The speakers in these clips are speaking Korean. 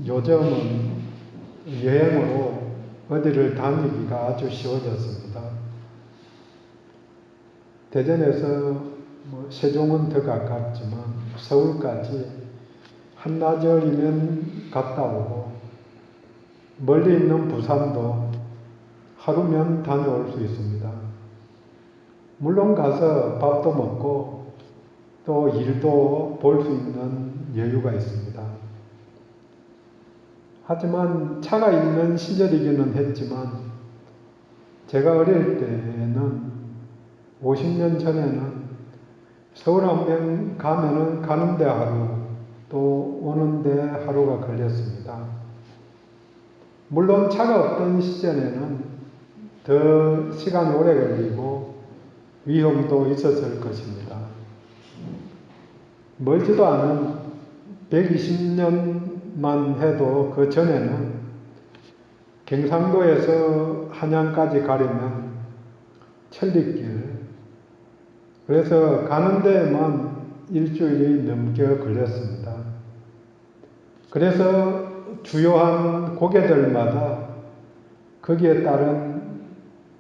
요즘은 여행으로 어디를 다니기가 아주 쉬워졌습니다. 대전에서 세종은 더 가깝지만 서울까지 한나절이면 갔다 오고, 멀리 있는 부산도 하루면 다녀올 수 있습니다. 물론 가서 밥도 먹고 또 일도 볼 수 있는 여유가 있습니다. 하지만 차가 있는 시절이기는 했지만 제가 어릴 때는 50년 전에는 서울 한번 가면은 가는데 하루, 또 오는데 하루가 걸렸습니다. 물론 차가 없던 시절에는 더 시간이 오래 걸리고 위험도 있었을 것입니다. 멀지도 않은 120년만 해도 그 전에는 경상도에서 한양까지 가려면 천리길, 그래서 가는 데에만 일주일이 넘게 걸렸습니다. 그래서 주요한 고개들마다 거기에 따른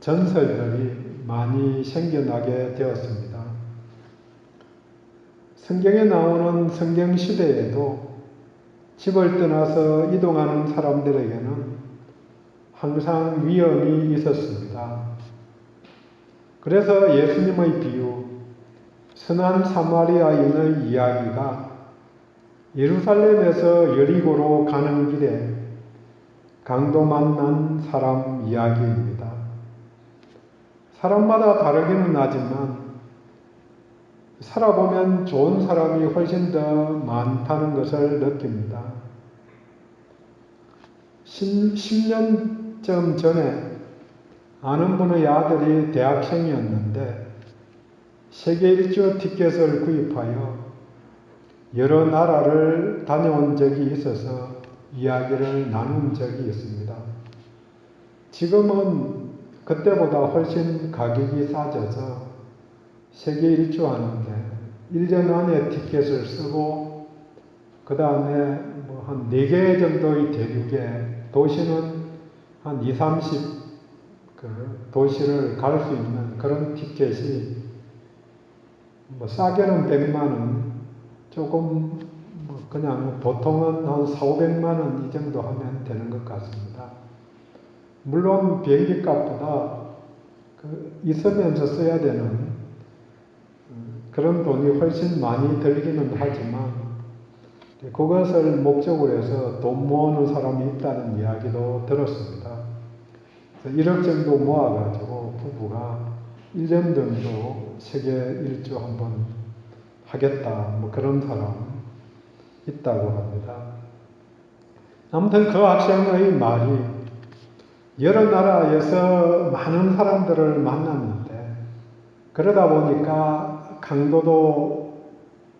전설들이 많이 생겨나게 되었습니다. 성경에 나오는 성경시대에도 집을 떠나서 이동하는 사람들에게는 항상 위험이 있었습니다. 그래서 예수님의 비유, 선한 사마리아인의 이야기가 예루살렘에서 여리고로 가는 길에 강도 만난 사람 이야기입니다. 사람마다 다르기는 하지만 살아보면 좋은 사람이 훨씬 더 많다는 것을 느낍니다. 10년쯤 전에 아는 분의 아들이 대학생이었는데 세계 일주 티켓을 구입하여 여러 나라를 다녀온 적이 있어서 이야기를 나눈 적이 있습니다. 지금은 그때보다 훨씬 가격이 싸져서 세계 일주 하는데 1년 안에 티켓을 쓰고 그 다음에 한 4개 정도의 대륙에 도시는 한 2, 30 도시를 갈 수 있는 그런 티켓이 싸게는 100만 원, 조금 그냥 보통은 한 4, 500만 원 이 정도 하면 되는 것 같습니다. 물론 비행기 값보다 있으면서 써야 되는 그런 돈이 훨씬 많이 들기는 하지만 그것을 목적으로 해서 돈 모으는 사람이 있다는 이야기도 들었습니다. 1억 정도 모아가지고 부부가 1년 정도 세계 일주 한번 하겠다, 그런 사람 있다고 합니다. 아무튼 그 학생의 말이 여러 나라에서 많은 사람들을 만났는데 그러다 보니까 강도도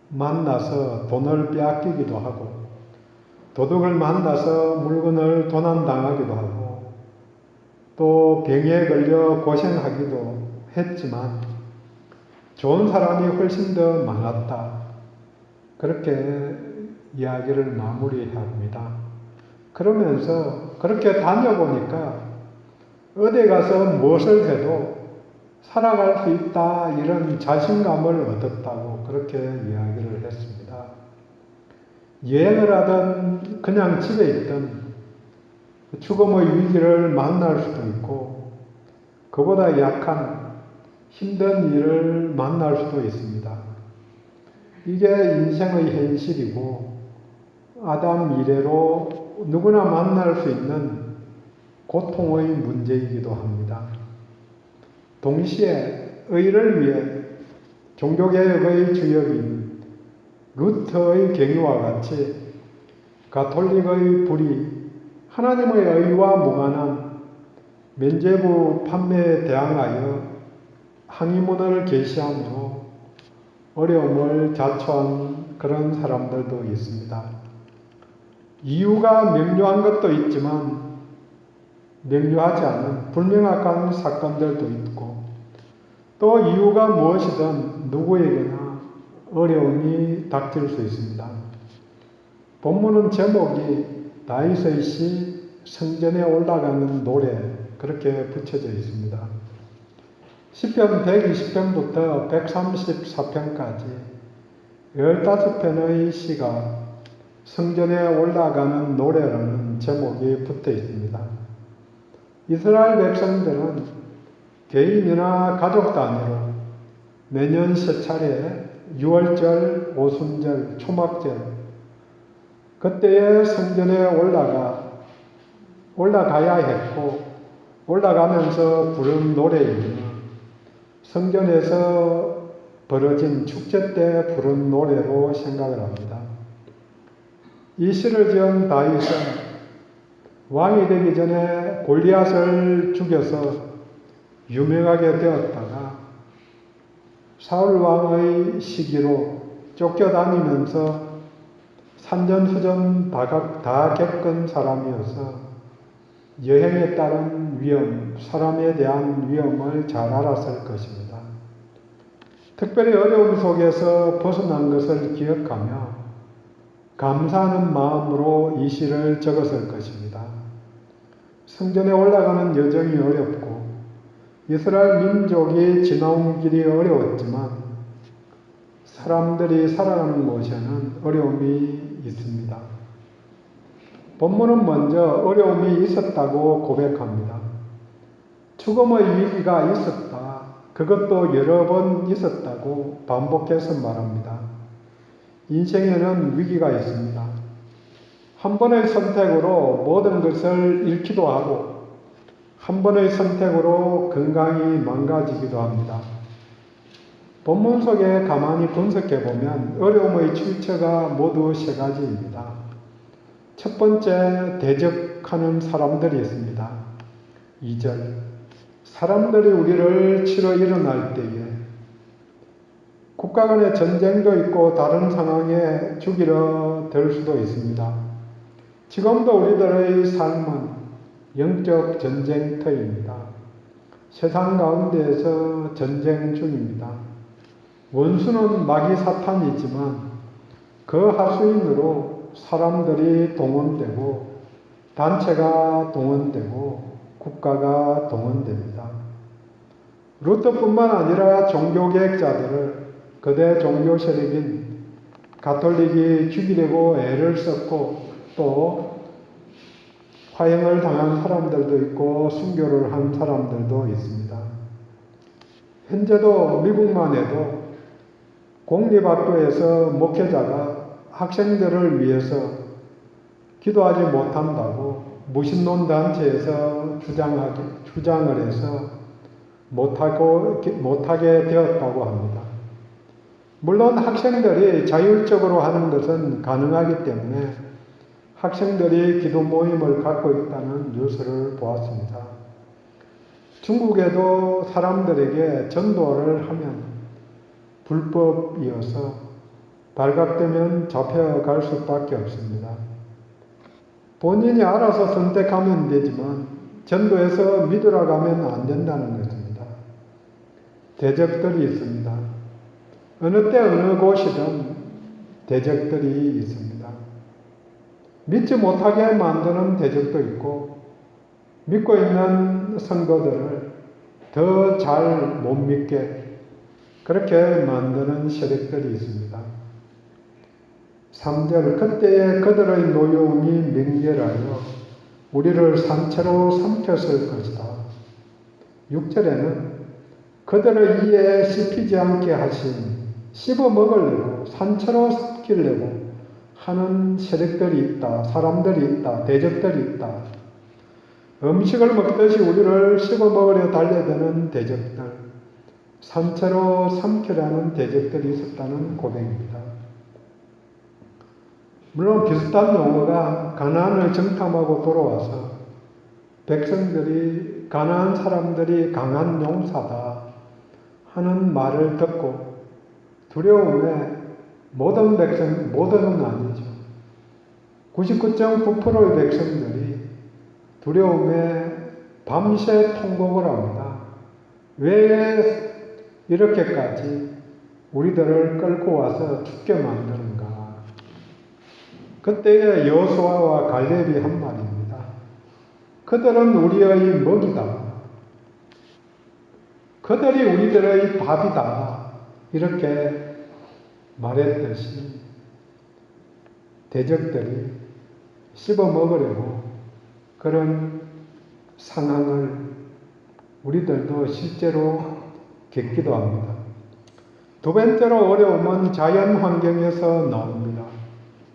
만나서 돈을 빼앗기기도 하고 도둑을 만나서 물건을 도난당하기도 하고 또 병에 걸려 고생하기도 했지만 좋은 사람이 훨씬 더 많았다. 그렇게 이야기를 마무리합니다. 그러면서 그렇게 다녀보니까 어디 가서 무엇을 해도 살아갈 수 있다, 이런 자신감을 얻었다고 그렇게 이야기를 했습니다. 여행을 하든 그냥 집에 있든 죽음의 위기를 만날 수도 있고 그보다 약한 힘든 일을 만날 수도 있습니다. 이게 인생의 현실이고 아담 이래로 누구나 만날 수 있는 고통의 문제이기도 합니다. 동시에 의를 위해 종교개혁의 주역인 루터의 경유와 같이 가톨릭의 불이 하나님의 의와 무관한 면죄부 판매에 대항하여 항의문을 게시함으로 어려움을 자초한 그런 사람들도 있습니다. 이유가 명료한 것도 있지만 명료하지 않은 불명확한 사건들도 있고 또 이유가 무엇이든 누구에게나 어려움이 닥칠 수 있습니다. 본문은 제목이 다윗의 시 성전에 올라가는 노래 그렇게 붙여져 있습니다. 시편 120편부터 134편까지 15편의 시가 성전에 올라가는 노래라는 제목이 붙어 있습니다. 이스라엘 백성들은 개인이나 가족 단위로 매년 세 차례 유월절, 오순절, 초막절 그때에 성전에 올라가야 했고 올라가면서 부른 노래이며 성전에서 벌어진 축제 때 부른 노래로 생각을 합니다. 이 시를 지은 다윗은 왕이 되기 전에 골리앗을 죽여서 유명하게 되었다가 사울 왕의 시기로 쫓겨다니면서 산전수전 다 겪은 사람이어서 여행에 따른 위험, 사람에 대한 위험을 잘 알았을 것입니다. 특별히 어려움 속에서 벗어난 것을 기억하며 감사하는 마음으로 이 시를 적었을 것입니다. 성전에 올라가는 여정이 어렵고 이스라엘 민족이 지나온 길이 어려웠지만 사람들이 살아가는 곳에는 어려움이 있습니다. 본문은 먼저 어려움이 있었다고 고백합니다. 죽음의 위기가 있었다. 그것도 여러 번 있었다고 반복해서 말합니다. 인생에는 위기가 있습니다. 한 번의 선택으로 모든 것을 잃기도 하고 한 번의 선택으로 건강이 망가지기도 합니다. 본문 속에 가만히 분석해 보면 어려움의 출처가 모두 세 가지입니다. 첫 번째, 대적하는 사람들이 있습니다. 2절, 사람들이 우리를 치러 일어날 때에 국가 간의 전쟁도 있고 다른 상황에 죽이려 들 수도 있습니다. 지금도 우리들의 삶은 영적 전쟁터입니다. 세상 가운데에서 전쟁 중입니다. 원수는 마귀 사탄이지만 그 하수인으로 사람들이 동원되고 단체가 동원되고 국가가 동원됩니다. 루터뿐만 아니라 종교개혁자들을 거대 종교 세력인 가톨릭이 죽이려고 애를 썼고 또 화형을 당한 사람들도 있고 순교를 한 사람들도 있습니다. 현재도 미국만 해도 공립학교에서 목회자가 학생들을 위해서 기도하지 못한다고 무신론 단체에서 주장을 해서 못하게 되었다고 합니다. 물론 학생들이 자율적으로 하는 것은 가능하기 때문에 학생들이 기도 모임을 갖고 있다는 뉴스를 보았습니다. 중국에도 사람들에게 전도를 하면 불법이어서 발각되면 잡혀갈 수밖에 없습니다. 본인이 알아서 선택하면 되지만 전도해서 믿으라고 하면 안 된다는 것입니다. 대적들이 있습니다. 어느 때 어느 곳이든 대적들이 있습니다. 믿지 못하게 만드는 대적도 있고 믿고 있는 성도들을 더 잘 못 믿게 그렇게 만드는 세력들이 있습니다. 3절, 그때에 그들의 노여움이 맹렬하여 우리를 산채로 삼켰을 것이다. 6절에는 그들의 이에 씹히지 않게 하신 씹어 먹으려고 산채로 삼키려고 하는 세력들이 있다. 사람들이 있다. 대적들이 있다. 음식을 먹듯이 우리를 씹어 먹으려 달려드는 대적들, 산채로 삼키려는 대적들이 있었다는 고백입니다. 물론 비슷한 용어가 가나안을 정탐하고 돌아와서 백성들이 가나안 사람들이 강한 용사다 하는 말을 듣고 두려움에 모든은 아니죠. 99.9%의 백성들이 두려움에 밤새 통곡을 합니다. 왜 이렇게까지 우리들을 끌고 와서 죽게 만드는가? 그때의 여호수아와 갈렙이 한 말입니다. 그들은 우리의 먹이다. 그들이 우리들의 밥이다. 이렇게 말했듯이 대적들이 씹어 먹으려고 그런 상황을 우리들도 실제로 겪기도 합니다. 두 번째로 어려움은 자연 환경에서 나옵니다.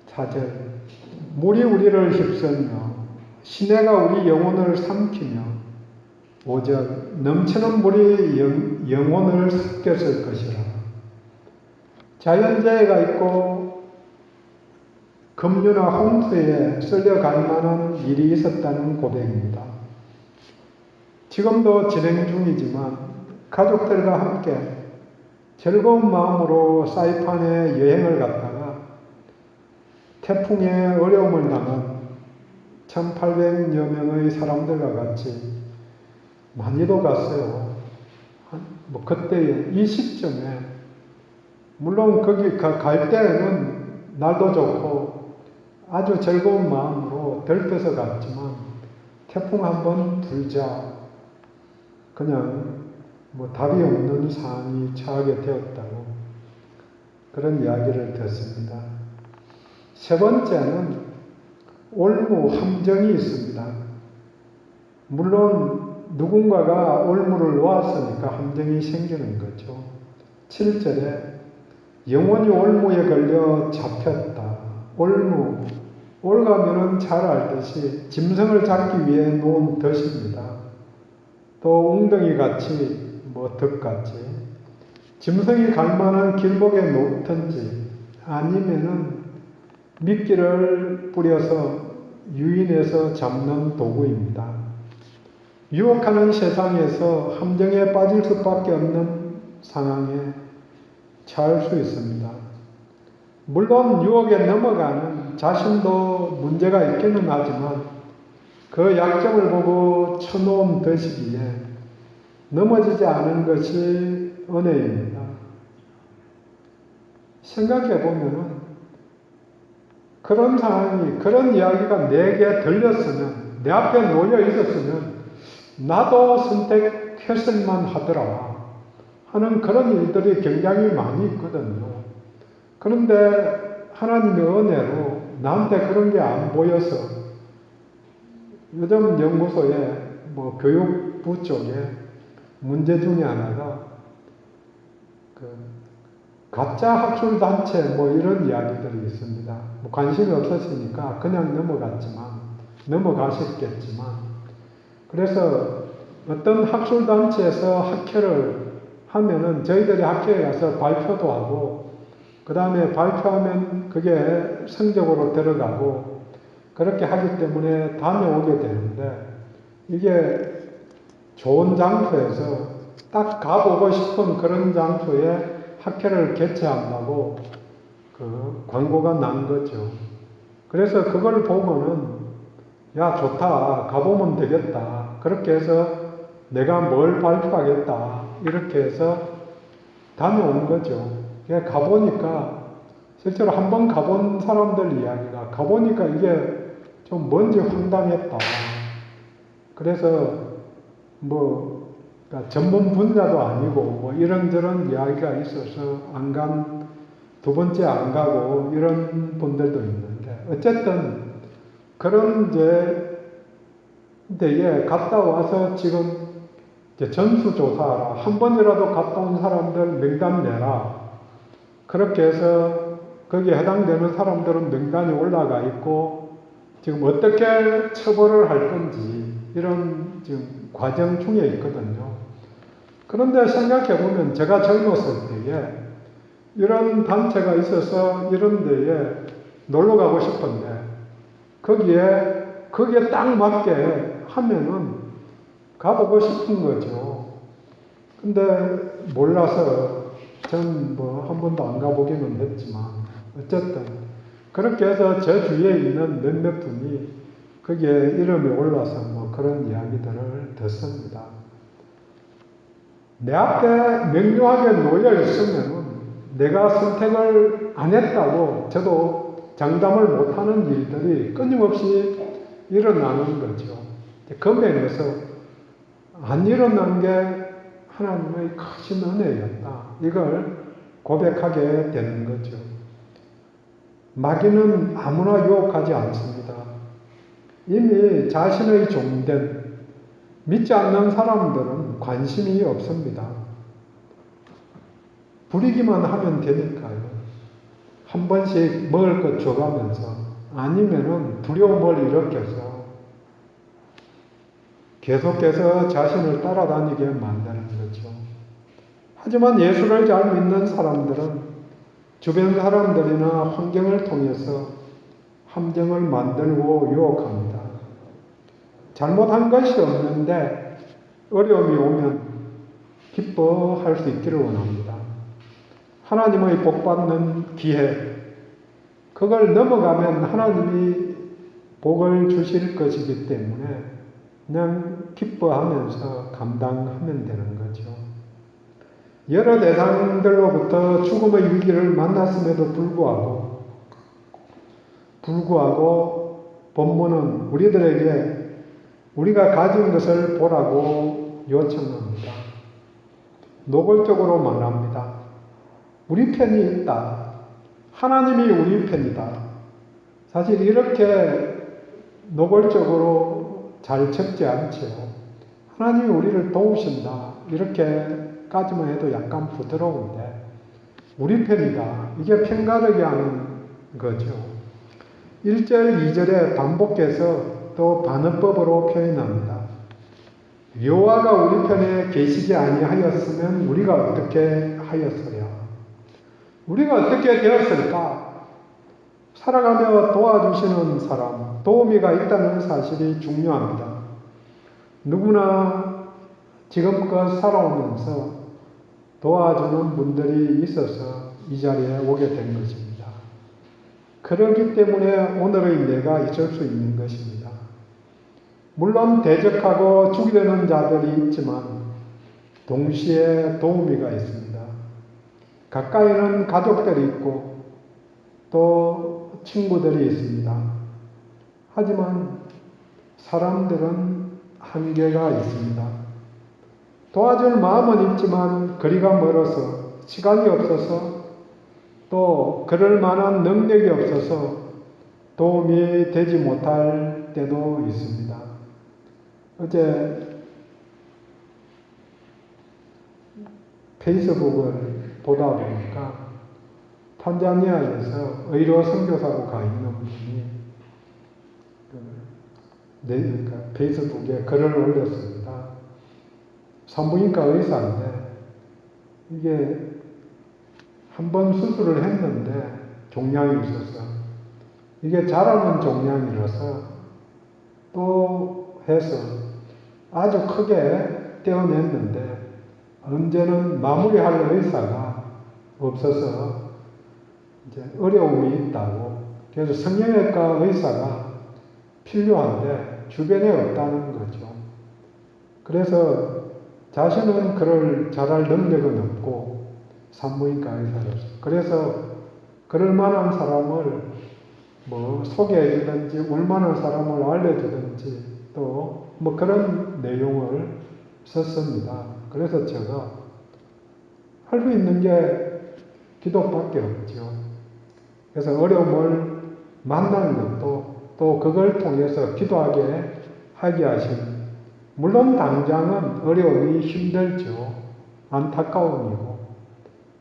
4절. 물이 우리를 휩쓸며 시내가 우리 영혼을 삼키며 5절. 넘치는 물이 영혼을 섞였을 것이라. 자연재해가 있고 급류나 홍수에 쓸려갈 만한 일이 있었다는 고백입니다. 지금도 진행 중이지만 가족들과 함께 즐거운 마음으로 사이판에 여행을 갔다가 태풍에 어려움을 당한 1800여 명의 사람들과 같이 많이도 갔어요. 그때 이 시점에 물론 거기 갈 때는 날도 좋고 아주 즐거운 마음으로 들떠서 갔지만 태풍 한번 불자 그냥 답이 없는 상황이 처하게 되었다고 그런 이야기를 듣습니다. 세 번째는 올무, 함정이 있습니다. 물론 누군가가 올무를 놓았으니까 함정이 생기는 거죠. 7절에 영혼이 올무에 걸려 잡혔다. 올무, 올가면은 잘 알듯이 짐승을 잡기 위해 놓은 덫입니다. 또 웅덩이 같이 덫 같이 짐승이 갈 만한 길목에 놓든지 아니면은 미끼를 뿌려서 유인해서 잡는 도구입니다. 유혹하는 세상에서 함정에 빠질 수밖에 없는 상황에 처할 수 있습니다. 물론 유혹에 넘어가는 자신도 문제가 있기는 하지만 그 약점을 보고 쳐놓은 덫이기에 넘어지지 않은 것이 은혜입니다. 생각해 보면은 그런 상황이, 그런 이야기가 내게 들렸으면, 내 앞에 놓여 있었으면 나도 선택했을만 하더라 하는 그런 일들이 굉장히 많이 있거든요. 그런데 하나님의 은혜로 나한테 그런 게 안 보여서 요즘 연구소에 교육부 쪽에 문제 중에 하나가 가짜 학술단체 이런 이야기들이 있습니다. 관심이 없었으니까 그냥 넘어가셨겠지만 그래서 어떤 학술단체에서 학회를 하면은 저희들이 학회에 가서 발표도 하고 그 다음에 발표하면 그게 성적으로 들어가고 그렇게 하기 때문에 다음에 오게 되는데 이게 좋은 장소에서 딱 가보고 싶은 그런 장소에 학회를 개최한다고 광고가 난 거죠. 그래서 그걸 보고는 야 좋다 가보면 되겠다 그렇게 해서 내가 뭘 발표하겠다 이렇게 해서 다녀온 거죠. 가보니까 실제로 한번 가본 사람들 이야기가 가보니까 이게 좀 뭔지 황당했다. 그래서 그러니까 전문 분야도 아니고 이런저런 이야기가 있어서 두 번째 안 가고 이런 분들도 있는데 어쨌든 그런 데에 갔다 와서 지금 전수조사하라. 한 번이라도 갔다 온 사람들 명단 내라. 그렇게 해서 거기에 해당되는 사람들은 명단이 올라가 있고 지금 어떻게 처벌을 할 건지 이런 지금 과정 중에 있거든요. 그런데 생각해보면 제가 젊었을 때에 이런 단체가 있어서 이런 데에 놀러 가고 싶은데 거기에 딱 맞게 하면은 가보고 싶은 거죠. 근데 몰라서 전 한 번도 안 가보기는 했지만 어쨌든 그렇게 해서 제 주위에 있는 몇몇 분이 거기에 이름이 올라서 그런 이야기들을 듣습니다. 내 앞에 명료하게 놓여 있으면 내가 선택을 안 했다고 저도 장담을 못하는 일들이 끊임없이 일어나는 거죠. 그 면에서 안 일어난 게 하나님의 크신 은혜였다. 이걸 고백하게 되는 거죠. 마귀는 아무나 유혹하지 않습니다. 이미 자신의 종된 믿지 않는 사람들은 관심이 없습니다. 부리기만 하면 되니까요. 한 번씩 먹을 것 줘가면서 아니면은 두려움을 일으켜서 계속해서 자신을 따라다니게 만드는 거죠. 하지만 예수를 잘 믿는 사람들은 주변 사람들이나 환경을 통해서 함정을 만들고 유혹합니다. 잘못한 것이 없는데 어려움이 오면 기뻐할 수 있기를 원합니다. 하나님의 복받는 기회, 그걸 넘어가면 하나님이 복을 주실 것이기 때문에 그냥 기뻐하면서 감당하면 되는 거죠. 여러 대상들로부터 죽음의 위기를 만났음에도 불구하고 본문은 우리들에게 우리가 가진 것을 보라고 요청합니다. 노골적으로 말합니다. 우리 편이 있다. 하나님이 우리 편이다. 사실 이렇게 노골적으로 잘 적지 않죠. 하나님이 우리를 도우신다. 이렇게까지만 해도 약간 부드러운데 우리 편이다. 이게 편가르게 하는 거죠. 1절, 2절에 반복해서 또 반어법으로 표현합니다. 여호와가 우리 편에 계시지 아니하였으면 우리가 어떻게 하였으랴. 우리가 어떻게 되었을까? 살아가며 도와주시는 사람, 도우미가 있다는 사실이 중요합니다. 누구나 지금껏 살아오면서 도와주는 분들이 있어서 이 자리에 오게 된 것입니다. 그렇기 때문에 오늘의 내가 있을 수 있는 것입니다. 물론 대적하고 죽이려는 자들이 있지만 동시에 도우미가 있습니다. 가까이는 가족들이 있고 또 친구들이 있습니다. 하지만 사람들은 한계가 있습니다. 도와줄 마음은 있지만 거리가 멀어서 시간이 없어서 또 그럴 만한 능력이 없어서 도움이 되지 못할 때도 있습니다. 어제 페이스북을 보다 보니까 탄자니아에서 의료 선교사로 가 있는 분이 페이스북에 글을 올렸습니다. 산부인과 의사인데 이게 한번 수술을 했는데 종양이 있어서 이게 자라는 종양이라서 또 해서 아주 크게 떼어냈는데 언제는 마무리할 의사가 없어서 이제 어려움이 있다고. 그래서 성형외과 의사가 필요한데 주변에 없다는 거죠. 그래서 자신은 그를 잘할 능력은 없고 산부인과 의사로서. 그래서 그럴 만한 사람을 소개해 주든지 올 만한 사람을 알려주든지 또 그런 내용을 썼습니다. 그래서 제가 할 수 있는 게 기도밖에 없죠. 그래서 어려움을 만나는 것도 또 그걸 통해서 기도하게 하게 하신, 물론 당장은 어려움이 힘들죠. 안타까움이고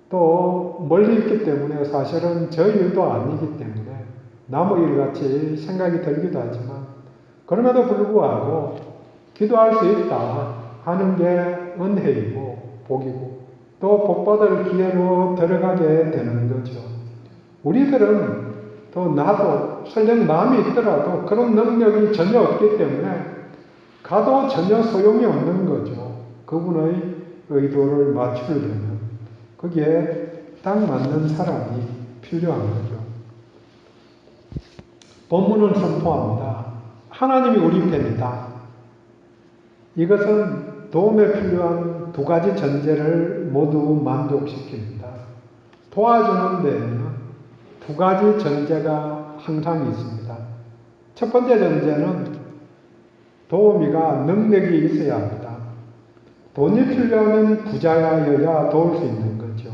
또 멀리 있기 때문에 사실은 저 일도 아니기 때문에 남의 일같이 생각이 들기도 하지만 그럼에도 불구하고 기도할 수 있다 하는 게 은혜이고 복이고 또 복받을 기회로 들어가게 되는 거죠. 우리들은 또 나도 설령 마음이 있더라도 그런 능력이 전혀 없기 때문에 가도 전혀 소용이 없는 거죠. 그분의 의도를 맞추려면 거기에 딱 맞는 사람이 필요한 거죠. 본문은 선포합니다. 하나님이 우리 편이다. 이것은 도움에 필요한 두 가지 전제를 모두 만족시킵니다. 도와주는 데에는 두 가지 전제가 항상 있습니다. 첫 번째 전제는 도우미가 능력이 있어야 합니다. 돈이 필요하면 부자여야 도울 수 있는 거죠.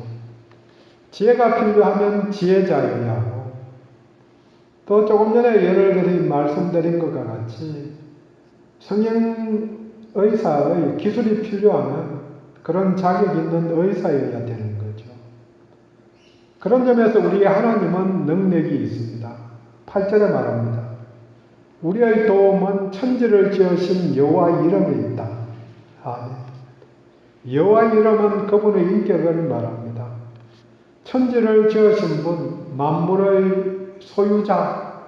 지혜가 필요하면 지혜자여야 하고, 또 조금 전에 예를 말씀드린 것과 같이 성형의사의 기술이 필요하면 그런 자격 있는 의사여야 되는 거죠. 그런 점에서 우리의 하나님은 능력이 있습니다. 8절에 말합니다. 우리의 도움은 천지를 지으신 여호와 이름에 있다. 아멘. 여호와 이름은 그분의 인격을 말합니다. 천지를 지으신 분, 만물의 소유자,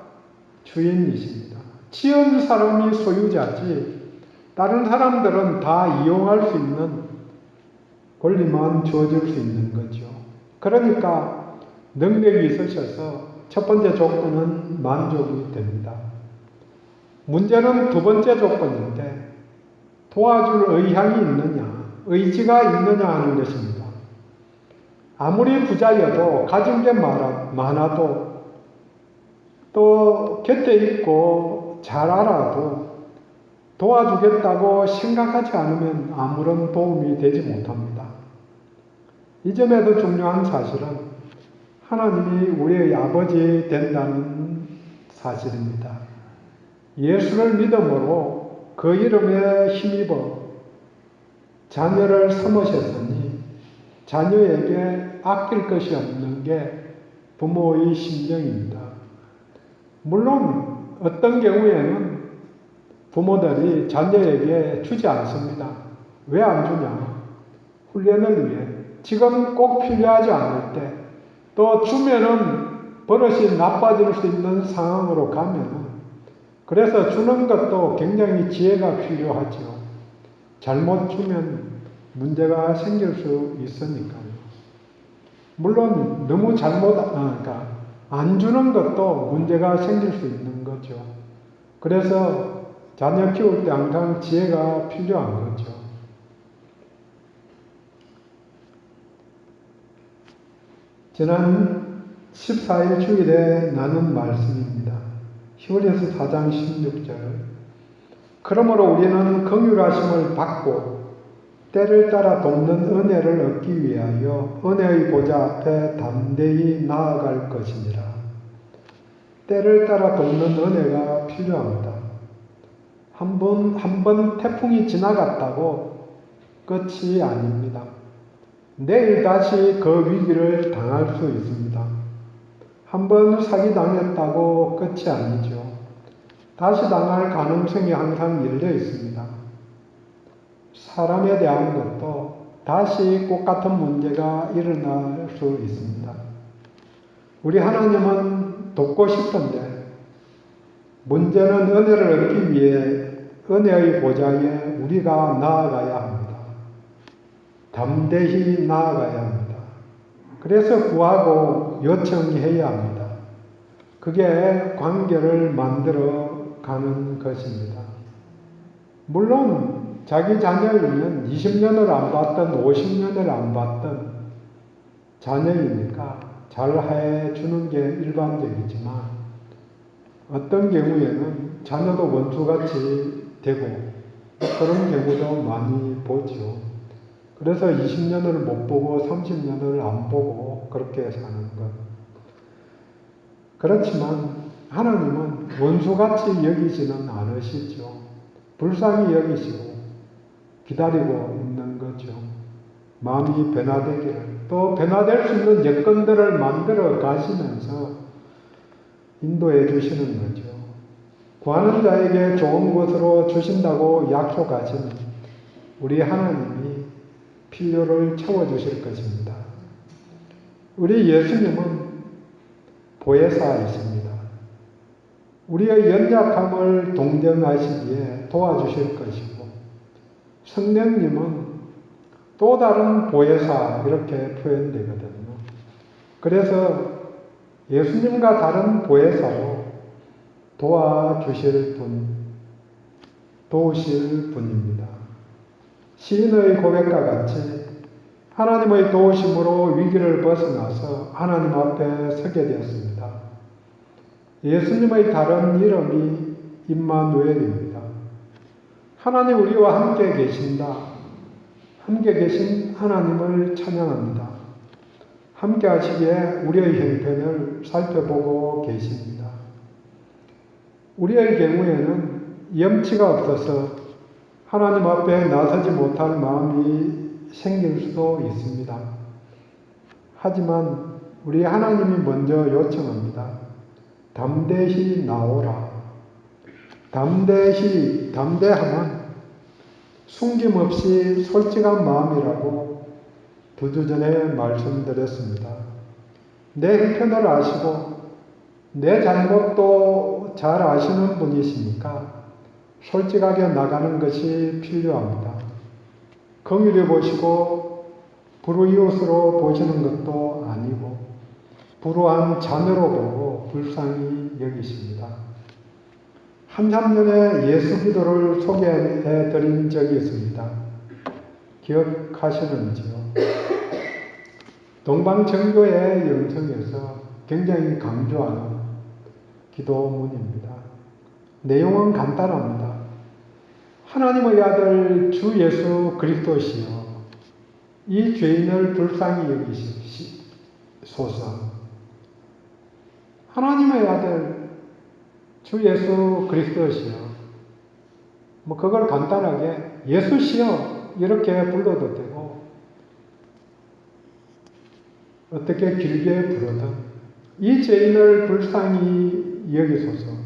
주인이십니다. 지은 사람이 소유자지 다른 사람들은 다 이용할 수 있는 권리만 주어질 수 있는 거죠. 그러니까 능력이 있으셔서 첫 번째 조건은 만족이 됩니다. 문제는 두 번째 조건인데 도와줄 의향이 있느냐, 의지가 있느냐 하는 것입니다. 아무리 부자여도 가진 게 많아도 또 곁에 있고 잘 알아도 도와주겠다고 생각하지 않으면 아무런 도움이 되지 못합니다. 이 점에서 중요한 사실은 하나님이 우리의 아버지 된다는 사실입니다. 예수를 믿음으로 그 이름에 힘입어 자녀를 삼으셨으니 자녀에게 아낄 것이 없는 게 부모의 심정입니다. 물론 어떤 경우에는 부모들이 자녀에게 주지 않습니다. 왜 안 주냐? 훈련을 위해. 지금 꼭 필요하지 않을 때, 또 주면은 버릇이 나빠질 수 있는 상황으로 가면은, 그래서 주는 것도 굉장히 지혜가 필요하죠. 잘못 주면 문제가 생길 수 있으니까요. 물론 너무 그러니까 안 주는 것도 문제가 생길 수 있는 거죠. 그래서 자녀 키울 때 항상 지혜가 필요한 거죠. 지난 14일 주일에 나눈 말씀입니다. 히브리서 4장 16절. 그러므로 우리는 긍휼하심을 받고 때를 따라 돕는 은혜를 얻기 위하여 은혜의 보좌 앞에 담대히 나아갈 것이니라. 때를 따라 돕는 은혜가 필요합니다. 한 번 태풍이 지나갔다고 끝이 아닙니다. 내일 다시 그 위기를 당할 수 있습니다. 한 번 사기당했다고 끝이 아니죠. 다시 당할 가능성이 항상 열려 있습니다. 사람에 대한 것도 다시 똑같은 문제가 일어날 수 있습니다. 우리 하나님은 돕고 싶은데 문제는 은혜를 얻기 위해 은혜의 보좌에 우리가 나아가야 합니다. 담대히 나아가야 합니다. 그래서 구하고 요청해야 합니다. 그게 관계를 만들어 가는 것입니다. 물론 자기 자녀이면 20년을 안 봤던 50년을 안 봤던 자녀이니까 잘 해주는 게 일반적이지만 어떤 경우에는 자녀도 원수같이 되고 그런 경우도 많이 보죠. 그래서 20년을 못 보고 30년을 안 보고 그렇게 사는 것. 그렇지만 하나님은 원수같이 여기지는 않으시죠. 불쌍히 여기시고 기다리고 있는 거죠. 마음이 변화되기를, 또 변화될 수 있는 여건들을 만들어 가시면서 인도해 주시는 거죠. 구하는 자에게 좋은 것으로 주신다고 약속하신 우리 하나님이 필요를 채워주실 것입니다. 우리 예수님은 보혜사이십니다. 우리의 연약함을 동정하시기에 도와주실 것이고, 성령님은 또 다른 보혜사 이렇게 표현되거든요. 그래서 예수님과 다른 보혜사로 도와주실 분, 도우실 분입니다. 시인의 고백과 같이 하나님의 도우심으로 위기를 벗어나서 하나님 앞에 서게 되었습니다. 예수님의 다른 이름이 임마누엘입니다. 하나님 우리와 함께 계신다. 함께 계신 하나님을 찬양합니다. 함께 하시기에 우리의 형편을 살펴보고 계십니다. 우리의 경우에는 염치가 없어서 하나님 앞에 나서지 못할 마음이 생길 수도 있습니다. 하지만 우리 하나님이 먼저 요청합니다. 담대히 나오라. 담대함은 숨김없이 솔직한 마음이라고 2주 전에 말씀드렸습니다. 내 형편을 아시고 내 잘못도 잘 아시는 분이시니까 솔직하게 나가는 것이 필요합니다. 긍휼히 보시고 불우이웃으로 보시는 것도 아니고 불우한 자녀로 보고 불쌍히 여기십니다. 한참 전에 예수 기도를 소개해 드린 적이 있습니다. 기억하시는지요? 동방정교의 영성에서 굉장히 강조하는 기도문입니다. 내용은 간단합니다. 하나님의 아들 주 예수 그리스도시여 이 죄인을 불쌍히 여기시소서. 하나님의 아들 주 예수 그리스도시여. 그걸 간단하게 예수시여 이렇게 불러도 되고 어떻게 길게 부르든 이 죄인을 불쌍히 여기소서.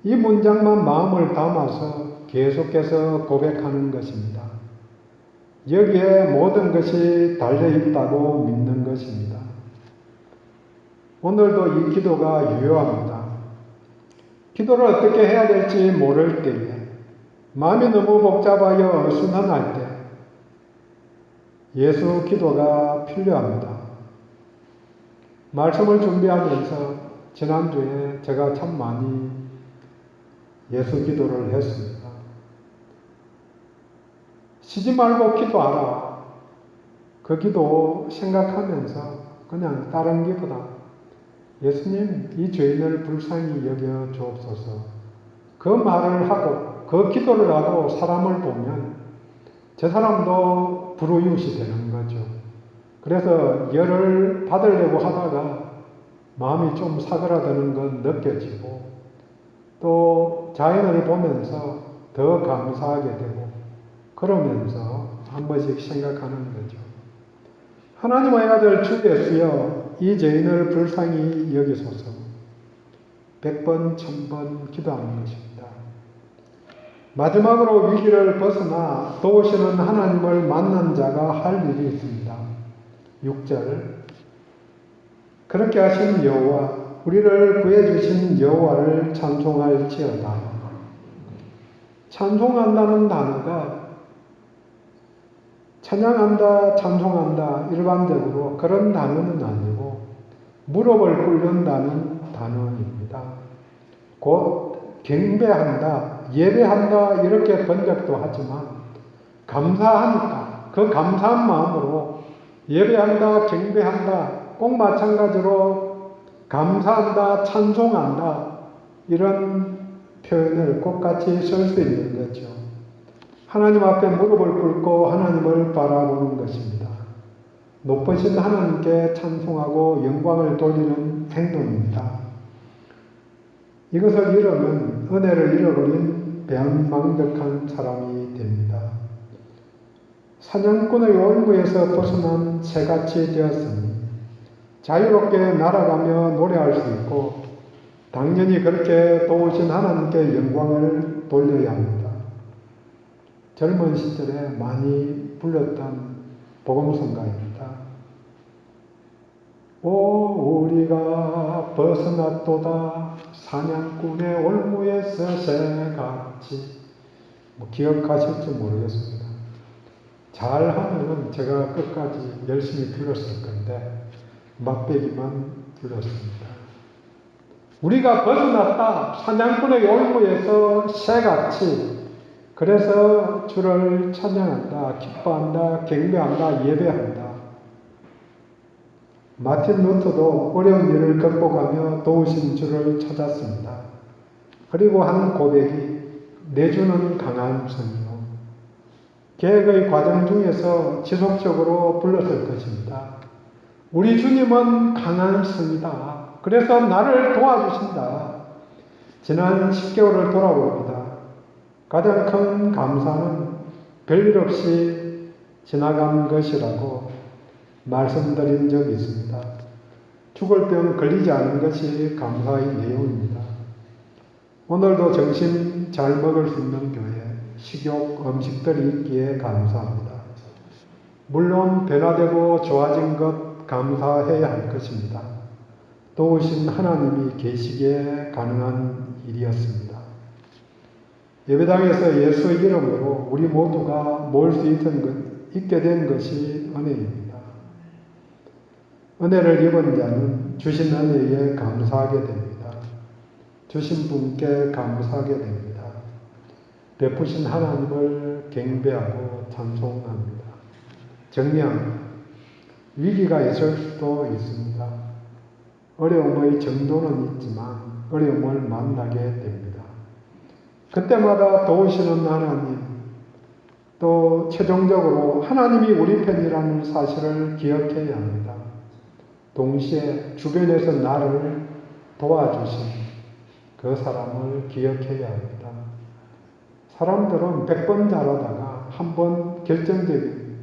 이 문장만 마음을 담아서 계속해서 고백하는 것입니다. 여기에 모든 것이 달려있다고 믿는 것입니다. 오늘도 이 기도가 유효합니다. 기도를 어떻게 해야 될지 모를 때에, 마음이 너무 복잡하여 어수선할 때 예수 기도가 필요합니다. 말씀을 준비하면서 지난주에 제가 참 많이 예수 기도를 했습니다. 쉬지 말고 기도하라. 그 기도 생각하면서 그냥 다른 기보다 예수님 이 죄인을 불쌍히 여겨 주옵소서. 그 말을 하고 그 기도를 하고 사람을 보면 저 사람도 불우이웃이 되는 거죠. 그래서 열을 받으려고 하다가 마음이 좀 사그라드는 건 느껴지고 또 자연을 보면서 더 감사하게 되고 그러면서 한 번씩 생각하는 거죠. 하나님의 아들 주 예수여 이 죄인을 불쌍히 여기소서. 100번, 1000번 기도하는 것입니다. 마지막으로 위기를 벗어나 도우시는 하나님을 만난 자가 할 일이 있습니다. 6절 그렇게 하신 여호와 우리를 구해주신 여호와를 찬송할지어다. 찬송한다는 단어가 찬양한다, 찬송한다 일반적으로 그런 단어는 아니고 무릎을 꿇는다는 단어입니다. 곧 경배한다, 예배한다 이렇게 번역도 하지만 감사하니까 그 감사한 마음으로 예배한다, 경배한다 꼭 마찬가지로 감사한다, 찬송한다 이런 표현을 똑같이 쓸 수 있는 거죠. 하나님 앞에 무릎을 꿇고 하나님을 바라보는 것입니다. 높으신 하나님께 찬송하고 영광을 돌리는 행동입니다. 이것을 잃으면 은혜를 잃어버린 배은망덕한 사람이 됩니다. 사냥꾼의 올무에서 벗어난 새같이 되었으니 자유롭게 날아가며 노래할 수 있고 당연히 그렇게 도우신 하나님께 영광을 돌려야 합니다. 젊은 시절에 많이 불렀던 복음성가입니다. 오 우리가 벗어났도다 사냥꾼의 올무에서 새같이 기억하실지 모르겠습니다. 잘하면 제가 끝까지 열심히 불렀을 건데 맛배기만 불렀습니다. 우리가 벗어났다 사냥꾼의 올무에서 새같이 그래서 주를 찬양한다, 기뻐한다, 경배한다, 예배한다. 마틴 루터도 어려운 일을 극복하며 도우신 주를 찾았습니다. 그리고 한 고백이 내주는 강한 성이요. 계획의 과정 중에서 지속적으로 불렀을 것입니다. 우리 주님은 강한 성이다. 그래서 나를 도와주신다. 지난 10개월을 돌아봅니다. 가장 큰 감사는 별일 없이 지나간 것이라고 말씀드린 적이 있습니다. 죽을 병 걸리지 않은 것이 감사의 내용입니다. 오늘도 점심 잘 먹을 수 있는 교회, 식욕, 음식들이 있기에 감사합니다. 물론 변화되고 좋아진 것 감사해야 할 것입니다. 도우신 하나님이 계시기에 가능한 일이었습니다. 예배당에서 예수의 이름으로 우리 모두가 모을 수 있게 된 것이 은혜입니다. 은혜를 입은 자는 주신 은혜에 감사하게 됩니다. 주신 분께 감사하게 됩니다. 베푸신 하나님을 경배하고 찬송합니다. 정녕 위기가 있을 수도 있습니다. 어려움의 정도는 있지만 어려움을 만나게 됩니다. 그때마다 도우시는 하나님, 또 최종적으로 하나님이 우리 편이라는 사실을 기억해야 합니다. 동시에 주변에서 나를 도와주신 그 사람을 기억해야 합니다. 사람들은 100번 잘하다가 한 번 결정적인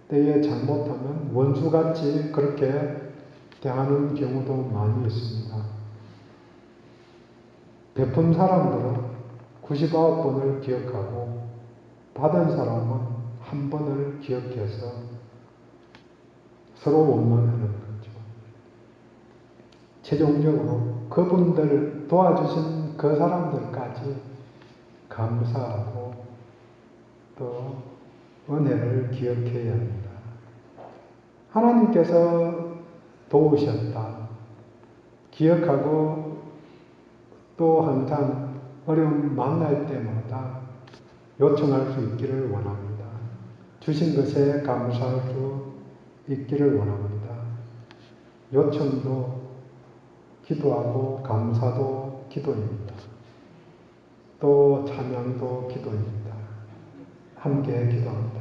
때에 잘못하면 원수같이 그렇게 대하는 경우도 많이 있습니다. 베푼 사람들은 99번을 기억하고 받은 사람은 한 번을 기억해서 서로 원망하는 거죠. 최종적으로 그분들 도와주신 그 사람들까지 감사하고 또 은혜를 기억해야 합니다. 하나님께서 도우셨다. 기억하고 또 항상 어려움 만날 때마다 요청할 수 있기를 원합니다. 주신 것에 감사할 수 있기를 원합니다. 요청도 기도하고 감사도 기도입니다. 또 찬양도 기도입니다. 함께 기도합니다.